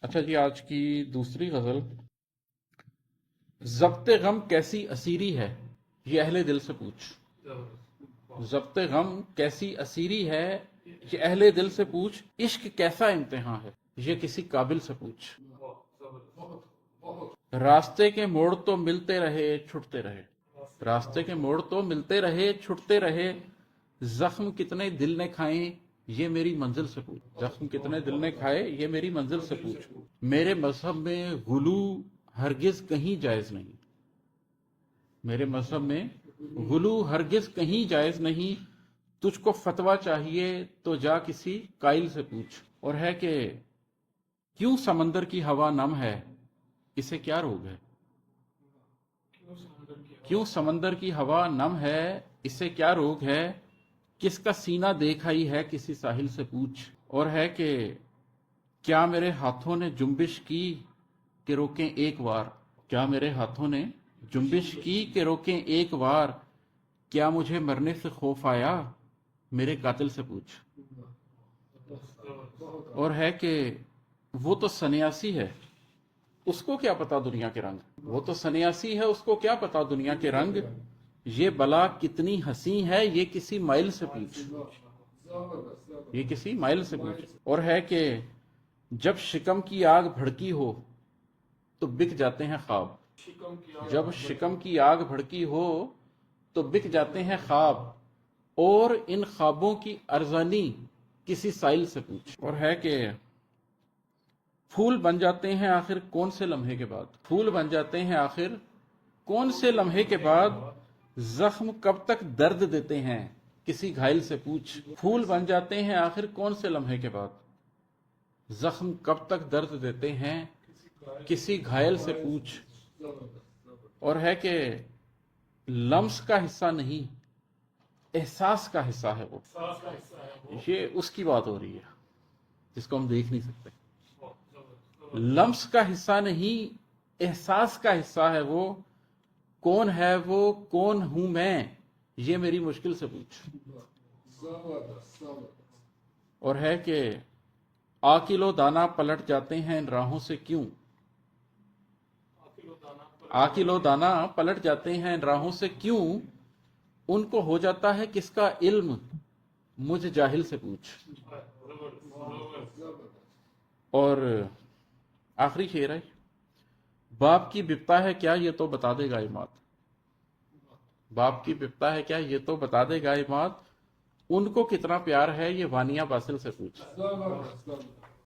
اچھا جی، آج کی دوسری غزل. ضبط غم کیسی اسیری ہے، یہ اہل دل سے پوچھ. ضبط غم کیسی اسیری ہے، یہ اہل دل سے پوچھ. عشق کیسا امتحان ہے، یہ کسی قابل سے پوچھ. راستے کے موڑ تو ملتے رہے چھٹتے رہے. راستے کے موڑ تو ملتے رہے چھٹتے رہے. زخم کتنے دل نے کھائے، یہ میری منزل سے پوچھ. زخم کتنے دل نے کھائے، یہ میری منزل سے پوچھ. میرے مذہب میں غلو ہرگز کہیں جائز نہیں. میرے مذہب میں غلو ہرگز کہیں جائز نہیں. تجھ کو فتویٰ چاہیے تو جا کسی قائل سے پوچھ. اور ہے کہ کیوں سمندر کی ہوا نم ہے، اسے کیا روگ ہے. کیوں سمندر کی ہوا نم ہے، اسے کیا روگ ہے. کس کا سینہ دیکھا ہی ہے، کسی ساحل سے پوچھ. اور ہے کہ کیا میرے ہاتھوں نے جنبش کی کہ روکیں ایک وار. کیا میرے ہاتھوں نے جنبش کی کہ روکیں ایک وار. کیا مجھے مرنے سے خوف آیا، میرے قاتل سے پوچھ. اور ہے کہ وہ تو سنیاسی ہے، اس کو کیا پتا دنیا کے رنگ. وہ تو سنیاسی ہے، اس کو کیا پتا دنیا کے رنگ. یہ بلا کتنی حسین ہے، یہ کسی مائل سے پوچھ. یہ کسی مائل سے پوچھ. اور ہے کہ جب شکم کی آگ بھڑکی ہو تو بک جاتے ہیں خواب. جب شکم کی آگ بھڑکی ہو تو بک جاتے ہیں خواب. اور ان خوابوں کی ارزانی کسی سائل سے پوچھ. اور ہے کہ پھول بن جاتے ہیں آخر کون سے لمحے کے بعد. پھول بن جاتے ہیں آخر کون سے لمحے کے بعد. زخم کب تک درد دیتے ہیں، کسی گھائل سے پوچھ. پھول بن جاتے ہیں آخر کون سے لمحے کے بعد. زخم کب تک درد دیتے ہیں، کسی گھائل سے پوچھ. اور ہے کہ لمس کا حصہ نہیں، احساس کا حصہ ہے وہ. یہ اس کی بات ہو رہی ہے جس کو ہم دیکھ نہیں سکتے. لمس کا حصہ نہیں، احساس کا حصہ ہے وہ. کون ہے وہ، کون ہوں میں، یہ میری مشکل سے پوچھ. اور ہے کہ عاقل و دانا پلٹ جاتے ہیں ان راہوں سے کیوں. عاقل و دانا پلٹ جاتے ہیں ان راہوں سے کیوں. ان کو ہو جاتا ہے کس کا علم، مجھ جاہل سے پوچھ. اور آخری شعر ہے. باپ کی بپتا ہے کیا، یہ تو بتا دے گا اماد. باپ کی بپتا ہے کیا، یہ تو بتا دے گا اماد. ان کو کتنا پیار ہے، یہ وانیہ باسل سے پوچھ.